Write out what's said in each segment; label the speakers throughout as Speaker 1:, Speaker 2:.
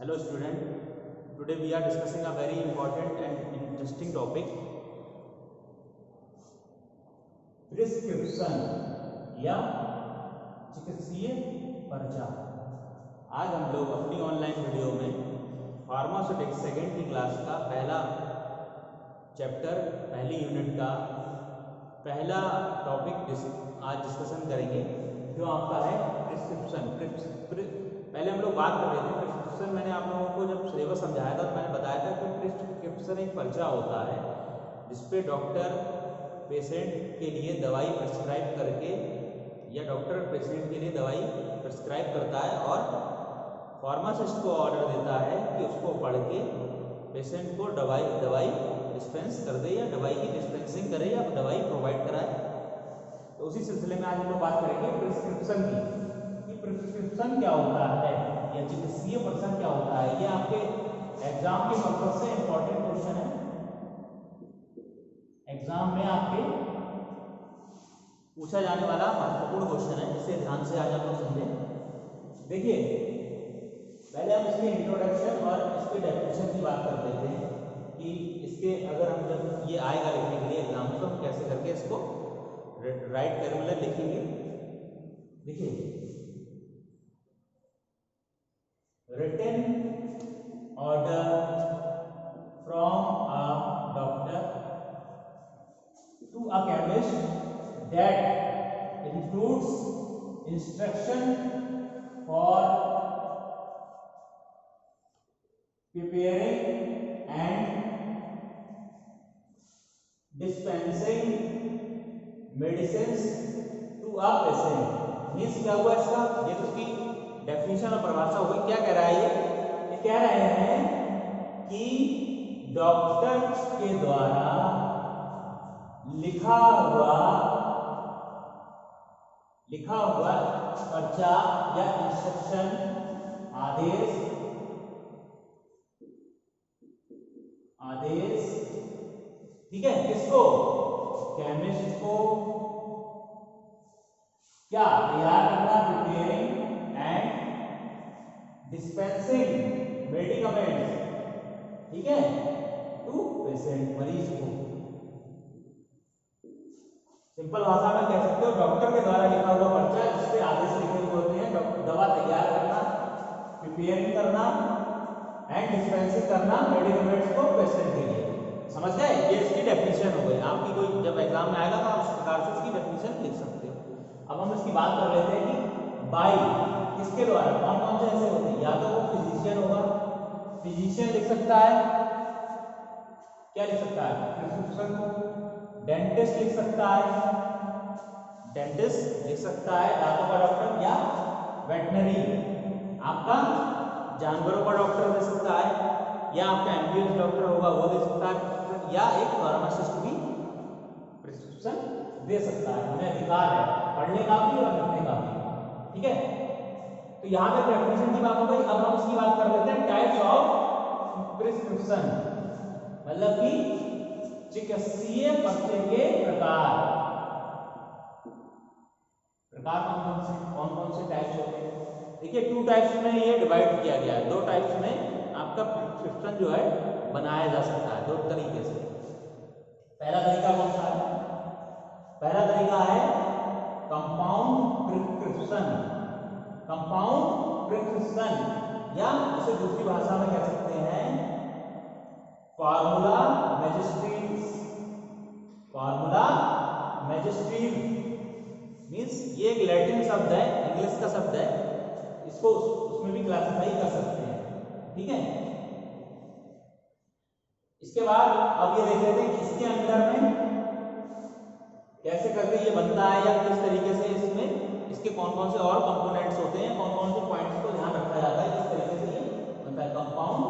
Speaker 1: Hello student, today we are discussing a very important and interesting topic, prescription या चिकित्सीय पर्चा। आज हम लोग अपनी ऑनलाइन वीडियो में फार्मास्यूटिक्स सेकेंड की क्लास का पहला चैप्टर पहली यूनिट का पहला टॉपिक आज डिस्कशन करेंगे, जो आपका है प्रिस्क्रिप्शन। पहले हम लोग बात कर रहे थे प्रिस्क्रिप्शन। मैंने आप लोगों को जब सिलेबस समझाया था तो मैंने बताया था कि प्रिस्क्रिप्शन एक पर्चा होता है जिसपे डॉक्टर पेशेंट के लिए दवाई प्रिस्क्राइब करके या डॉक्टर पेशेंट के लिए दवाई प्रिस्क्राइब करता है और फार्मासिस्ट को ऑर्डर देता है कि उसको पढ़ के पेशेंट को दवाई डिस्पेंस कर दे या दवाई की डिस्पेंसिंग करे या दवाई प्रोवाइड कराए। तो उसी सिलसिले में आज हम लोग बात करेंगे प्रिस्क्रिप्शन की। प्रिस्क्रिप्शन क्या होता है या चिकित्सीय पर्चा क्या होता है। ये आपके एग्जाम के पर्पज से इंपॉर्टेंट क्वेश्चन है। एग्जाम में आपके पूछा जाने वाला महत्वपूर्ण क्वेश्चन है, जिसे ध्यान से आज आप लोग समझें। देखिए, पहले हम इसके इंट्रोडक्शन और इसके डेफिनेशन की बात कर लेते हैं कि इसके अगर हम जब ये आएगा लिखने के लिए एग्जाम में तो हम कैसे करके इसको राइट करेंगे, मतलब लिखेंगे। देखिए, written order from a doctor to a chemist that includes instruction for preparing and dispensing medicines to a patient। Means क्या हुआ इसका, ये तो उसकी डेफिनेशन और परिभाषा हो गई। क्या कह रहा है ये कह रहे हैं कि डॉक्टर के द्वारा लिखा हुआ पर्चा या इंस्ट्रक्शन आदेश ठीक है, किसको, केमिस्ट को क्या तैयार करना, प्रिपेयरिंग एंड डिस्पेंसिंग मेडिकमेंट्स, ठीक है, टू पेशेंट, मरीज को। सिंपल भाषा में कह सकते हो डॉक्टर के द्वारा लिखा हुआ पर्चा जिसपे आदेश लिखे हुए होते हैं, दवा तैयार करना, प्रिपेयरिंग करना एंड डिस्पेंसिंग करना मेडिकमेंट्स को पेशेंट के लिए। समझ गए, ये इसकी डेफिनेशन हो गई। आपकी कोई जब एग्जाम में आएगा तो आप इस प्रकार से इसकी डेफिनेशन लिख सकते हो। अब हम इसकी बात कर लेते हैं कि बाई किसके द्वारा, कौन कौन से ऐसे होते हैं। या तो वो फिजिशियन होगा, फिजिशियन लिख सकता है, क्या लिख सकता है, प्रिस्क्रिप्शन को। डेंटिस्ट लिख सकता है, डेंटिस्ट लिख सकता है, दांतों का डॉक्टर, या वेटनरी आपका जानवरों का डॉक्टर दे सकता है, या आपका एम्बुलेंस डॉक्टर होगा वो दे सकता है, या एक फार्मासिस्ट भी प्रिस्क्रिप्शन दे सकता है। उन्हें अधिकार है पढ़ने का भी और लिखने का भी, ठीक है। तो यहाँ पे डेफिनेशन की बात हो गई। अब हम इसकी बात कर लेते हैं टाइप्स ऑफ प्रिस्क्रिप्शन, मतलब कि चिकित्सीय पर्चे के प्रकार कौन कौन से टाइप्स होते हैं। देखिए, 2 टाइप्स में ये डिवाइड किया गया है। 2 टाइप्स में आपका प्रिस्क्रिप्शन जो है बनाया जा सकता है 2 तरीके से। पहला तरीका कौन सा है, पहला तरीका है कंपाउंड प्रिस्क्रिप्शन। कंपाउंड प्रिस्क्रिप्शन या इसे दूसरी भाषा में कह सकते हैं फार्मूला मैजिस्ट्रीज। फार्मूला मैजिस्ट्रीज मीन्स ये एक लैटिन शब्द है, इंग्लिश का शब्द है, इसको उसमें भी क्लासिफाई कर सकते हैं, ठीक है। इसके बाद अब ये देख लेते हैं कि इसके अंदर में कैसे करके ये बनता है या किस तरीके से इसमें इसके कौन कौन से और कंपोनेंट्स होते हैं, कौन कौन से पॉइंट्स को ध्यान रखा जाता है, किस तरीके से ये बनता है कंपाउंड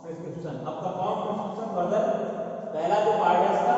Speaker 1: प्रिस्क्रिप्शन। अब कंपाउंड प्रिस्क्रिप्शन फर्दर पहला जो पार्ट है इसका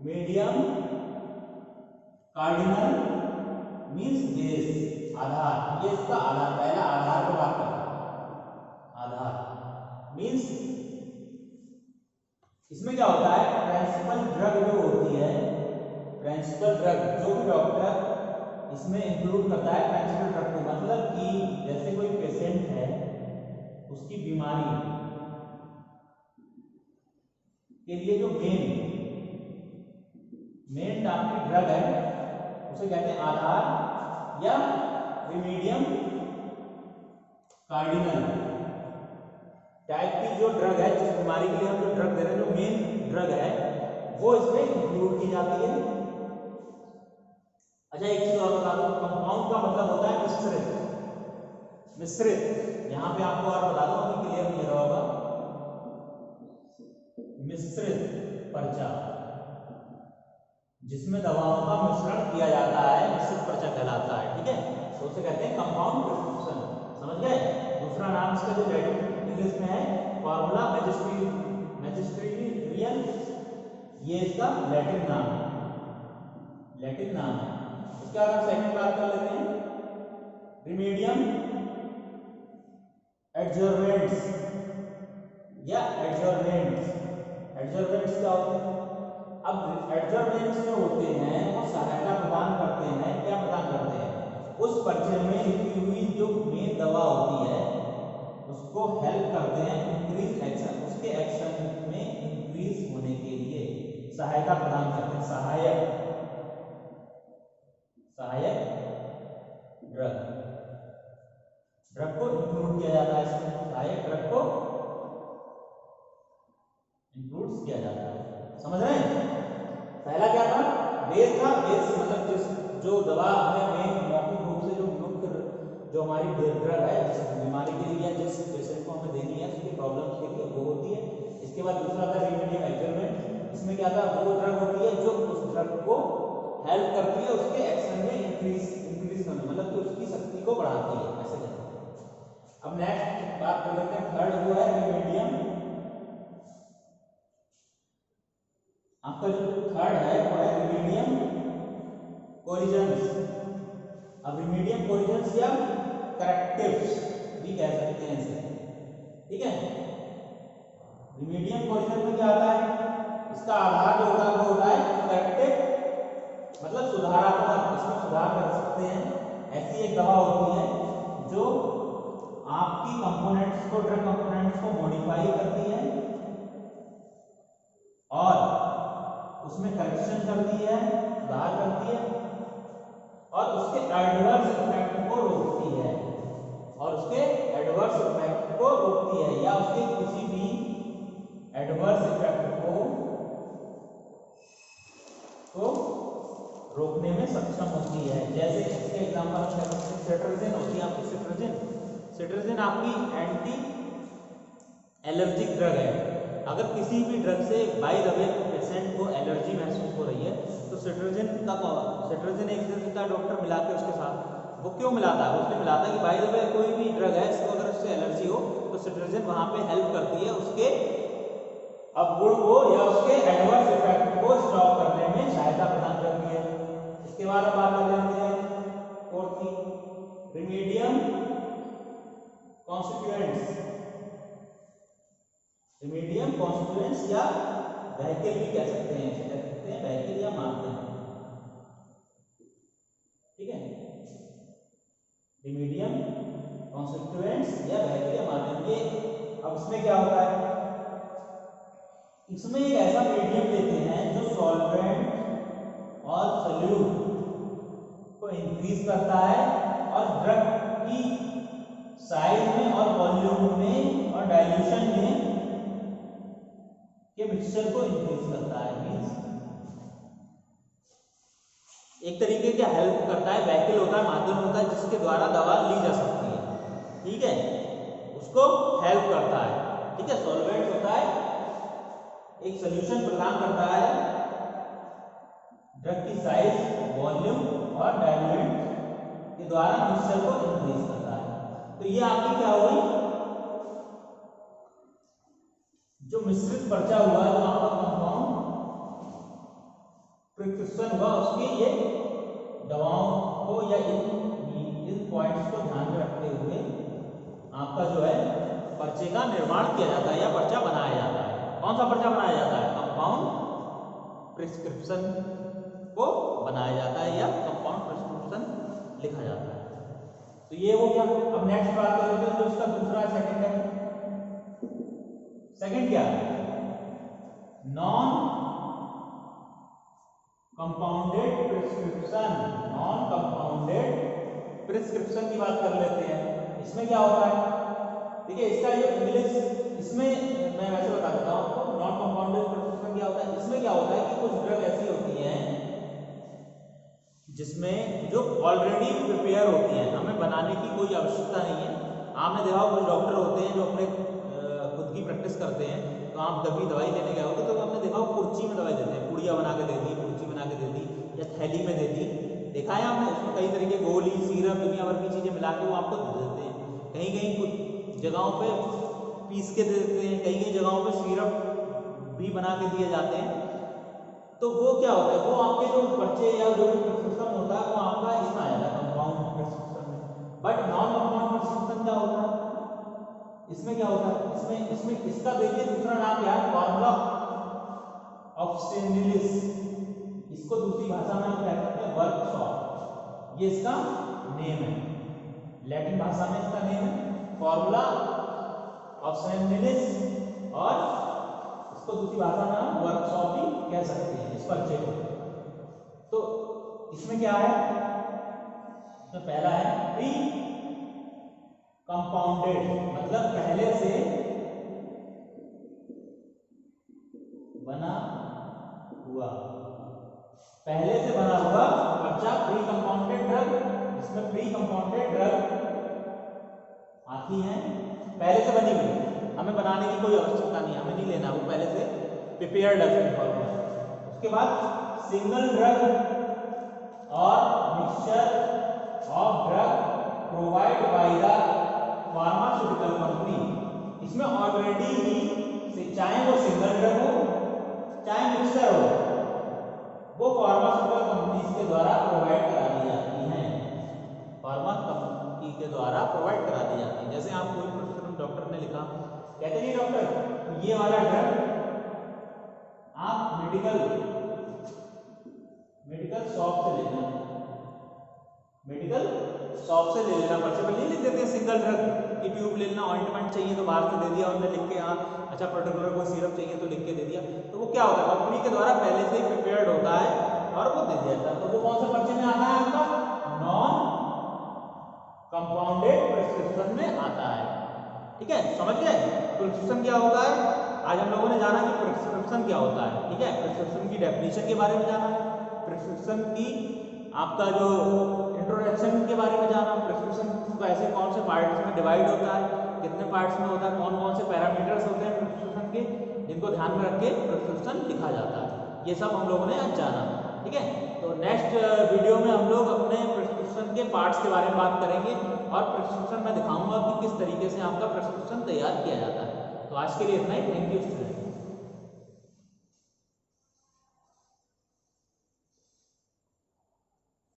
Speaker 1: मीडियम कार्डिनल मीन्स बेस, आधार। ये इसका आधार, पहला आधार को बात करते हैं। आधार मीन्स इसमें क्या होता है, प्रिंसिपल ड्रग जो होती है, प्रिंसिपल ड्रग जो भी डॉक्टर इसमें इंक्लूड करता है प्रिंसिपल ड्रग को, मतलब उसकी बीमारी के लिए जो मेन आपकी ड्रग है उसे कहते हैं आधार या रिमीडियम कार्डिनल टाइप की जो ड्रग है, जिस बीमारी के लिए हम जो ड्रग दे रहे हैं, जो मेन ड्रग है वो इसमें इंक्लूड की जाती है। अच्छा, एक चीज और बता दूं, कंपाउंड का मतलब होता है मिश्रित। यहां पे आपको और बता दूं, अभी क्लियर नहीं रहा होगा, मिश्रित पर्चा जिसमें दवाओं का मिश्रण किया जाता है, मिश्रित पर्चा कहलाता है। ठीक है, तो उसे कहते हैं कंपाउंड प्रिस्क्रिप्शन। समझ गए? दूसरा नाम इसका जो इंग्लिश में है फॉर्मूला मैजिस्ट्रियल, ये इसका लैटिन नाम है। इसके बाद हम सेकंड बात कर लेते हैं, रिमीडियम एडजर्वेंट्स या एडजर्वेंट्स क्या होते हैं? अब एडजर्वेंट्स जो होते हैं वो सहायता प्रदान करते हैं। क्या प्रदान करते हैं? उस पर्चे में लिखी हुई जो मेन दवा होती है उसको हेल्प करते हैं इंक्रीज एक्शन, उसके एक्शन में इंक्रीज होने के लिए सहायता प्रदान करते हैं। सहायक ड्रग को इंक्लूड किया जाता है इसमें, सहायक ड्रग को इंक्लूड किया जाता है। समझ रहे हैं? पहला क्या था? बेस था। बेस मतलब जो दवा हमें मेन मौखिक रूप से जो हमारी ड्रग है जिस बीमारी के लिए या जिस पेशेंट को हमें देनी है उसकी प्रॉब्लम्स के लिए वो होती है। इसके बाद दूसरा था रिमीडियम एडजर्वेंट। इसमें क्या था? वो ड्रग होती है जो उस ड्रग को हेल्प करती है उसके एक्शन में इंक्रीज करने, मतलब कि उसकी शक्ति को बढ़ाती है, ऐसे कहते हैं। अब नेक्स्ट बात कर लेते हैं, थर्ड वो है रिमीडियम। आपका जो थर्ड है वो है रिमीडियम कोरिजेंस। अब रिमीडियम कोरिजेंस या करेक्टिव्स भी कह सकते हैं इसे। ठीक है, रिमीडियम कोरिजेंस में क्या आता है? इसका आधार जो होता है वो होता है करेक्टिव, मतलब सुधारात्मक। इसमें सुधार कर सकते हैं। ऐसी एक दवा होती है जो आपकी ड्रग कंपोनेंट्स को मॉडिफाई करती है और उसमें करेक्शन करती है, सुधार करती है और उसके एडवर्स इफेक्ट को रोकती है या उसके किसी भी एडवर्स इफेक्ट को रोकने में सक्षम होती है। जैसे इसके एग्जांपल हम कह सकते हैं सेट्राजिन होती है आपकी। सेट्राजिन आपकी एंटी एलर्जिक ड्रग है। अगर किसी भी ड्रग से बाय द वे पेशेंट को एलर्जी महसूस हो रही है तो सेट्राजिन एक दिन का डॉक्टर मिला के उसके साथ, वो क्यों मिलाता है? उसने मिलाता है कि बाय द वे कोई भी ड्रग है इसको अगर उससे एलर्जी हो तो सेट्राजिन वहां पे हेल्प करती है उसके अपगुण को या उसके एडवर्स इफेक्ट को स्टॉप करने में सहायता प्रदान करती है। इसके बाद हम बात कर लेते हैं फोर्थ की, रिमीडियम कॉन्स्टिट्यूएंट्स या व्हीकल भी कह सकते हैं, व्हीकल या माध्यम। ठीक है, रिमीडियम कॉन्स्टिट्यूएंट्स या व्हीकल या माध्यम। ये अब इसमें क्या होता है? इसमें एक ऐसा मीडियम लेते हैं जो सॉल्वेंट और सॉल्यूट को इंक्रीज करता है और ड्रग की साइज में और वॉल्यूम में और डाइल्यूशन में के मिक्सचर को इंक्रीज करता है। मींस एक तरीके का हेल्प करता है, व्हीकल होता है, माध्यम होता है जिसके द्वारा दवा ली जा सकती है। ठीक है, उसको हेल्प करता है। ठीक है, सॉल्वेंट होता है, एक सॉल्यूशन प्रदान करता है, ड्रग की साइज, वॉल्यूम और डाइल्यूएंट के द्वारा मिक्सचर को इंक्रीज करता है। तो ये आपकी क्या हुई? जो मिश्रित पर्चा हुआ, जो आपका कंपाउंड प्रिस्क्रिप्शन हुआ, उसकी ये दवाओं को या इन पॉइंट्स को ध्यान में रखते हुए आपका जो है पर्चे का निर्माण किया जाता है या पर्चा बनाया जाता है। कौन सा पर्चा बनाया जाता है? कंपाउंड प्रिस्क्रिप्शन को बनाया जाता है या कंपाउंड प्रिस्क्रिप्शन लिखा जाता है। तो ये हो गया। अब नेक्स्ट बात कर लेते हैं जो इसका दूसरा सेकंड है सेकंड क्या है, non compounded prescription. Non compounded prescription की बात कर लेते हैं। इसमें क्या होता है, ठीक है, इसका ये इंग्लिश, इसमें मैं वैसे बता देता हूँ आपको। नॉन कंपाउंडेड प्रिस्क्रिप्शन क्या होता है, इसमें क्या होता है कि कुछ ड्रग ऐसी होती हैं जिसमें जो ऑलरेडी प्रिपेयर होती हैं, हमें बनाने की कोई आवश्यकता नहीं है। आपने देखा कुछ डॉक्टर होते हैं जो अपने खुद की प्रैक्टिस करते हैं, तो आप कभी दवाई लेने गए होगे तो आपने देखा कुर्ची में दवाई देते हैं, पुड़िया बना के दे दी, कुर्ची बना के दे दी, या थैली में दे दी। देखा है आपने, उसमें कई तरह के गोली, सिरप, दुनिया भर की चीज़ें मिला के वो आपको दे देते हैं। कहीं कहीं कुछ जगहों पे पीस के दे देते हैं, कहीं कहीं जगहों पे सिरप भी बना के दिए जाते हैं। तो वो क्या होता है, वो आपके जो पर्चे या जो भी प्रिस्क्रिप्शन होता है वो आपका इसमें आ जाता है कंपाउंड प्रिस्क्रिप्शन में। बट नॉन कंपाउंड प्रिस्क्रिप्शन क्या होता है, इसमें क्या होता है, इसमें इसका देखिए दूसरा नाम क्या है, फॉर्मूला ऑफ स्टेनिलिस। इसको दूसरी भाषा में हम कह सकते हैं वर्कशॉप, ये इसका नेम है। लैटिन भाषा में इसका नेम है फॉर्मूला ऑफ स्टेनिलिस, और इसको दूसरी भाषा में हम वर्कशॉप भी कह सकते हैं इस पर्चे को। तो इसमें क्या है, तो पहला है प्री कंपाउंडेड, मतलब पहले से बना हुआ, पहले से बना हुआ पर्चा प्री कंपाउंडेड ड्रग। इसमें प्री कंपाउंडेड ड्रग आती है पहले से बनी हुई, हमें बनाने की कोई आवश्यकता नहीं, हमें नहीं लेना, वो पहले से प्रिपेयर्ड है। उसके बाद सिंगल ड्रग और mixture of drug provide by the pharmaceutical company. इसमें ऑलरेडी ही, चाहे वो सिंगल ड्रग हो चाहे मिक्सचर हो, वो फार्मास्यूटिकल कंपनी के द्वारा प्रोवाइड करा दी जाती है, फार्मा कंपनी के द्वारा प्रोवाइड करा दी जाती है। जैसे आप कोई प्रिस्क्रिप्शन डॉक्टर ने लिखा, कहते नहीं डॉक्टर ये वाला ड्रग आप मेडिकल शॉप से लेना, मेडिकल शॉप से ले लेना, पर्चे पर नहीं लिख देते सिंगल ड्रग की ट्यूब ले लेना, ऑइंटमेंट चाहिए तो बाहर से दे दिया उन्होंने लिख के, हाँ अच्छा पर्टिकुलर कोई सिरप चाहिए तो लिख के दे दिया। तो वो क्या होता है, कंपनी के द्वारा पहले से ही प्रिपेयर्ड होता है और वो दे दिया जाता है। तो वो कौन से पर्चे में आता है आपका, नॉन कंपाउंडेड प्रिस्क्रिप्शन में आता है। ठीक है, समझ गए प्रिस्क्रिप्शन क्या होता है। आज हम लोगों ने जाना कि प्रिस्क्रिप्शन क्या होता है। ठीक है, प्रिस्क्रिप्शन की डेफिनेशन के बारे में जाना, प्रिस्क्रिप्शन की आपका जो इंट्रोडक्शन के बारे में जाना, प्रिस्क्रिप्शन ऐसे कौन से पार्ट्स में डिवाइड होता है, कितने पार्ट्स में होता है, कौन कौन से पैरामीटर्स होते हैं प्रिस्क्रिप्शन के, जिनको ध्यान में रख के प्रिस्क्रिप्शन लिखा जाता है, ये सब हम लोगों ने आज जाना। ठीक है, तो नेक्स्ट वीडियो में हम लोग अपने प्रिस्क्रिप्शन के पार्ट्स के बारे में बात करेंगे और प्रिस्क्रिप्शन में दिखाऊंगा कि किस तरीके से आपका प्रिस्क्रिप्शन तैयार किया जाता है। तो आज के लिए इतना ही, थैंक यू स्टूडेंट।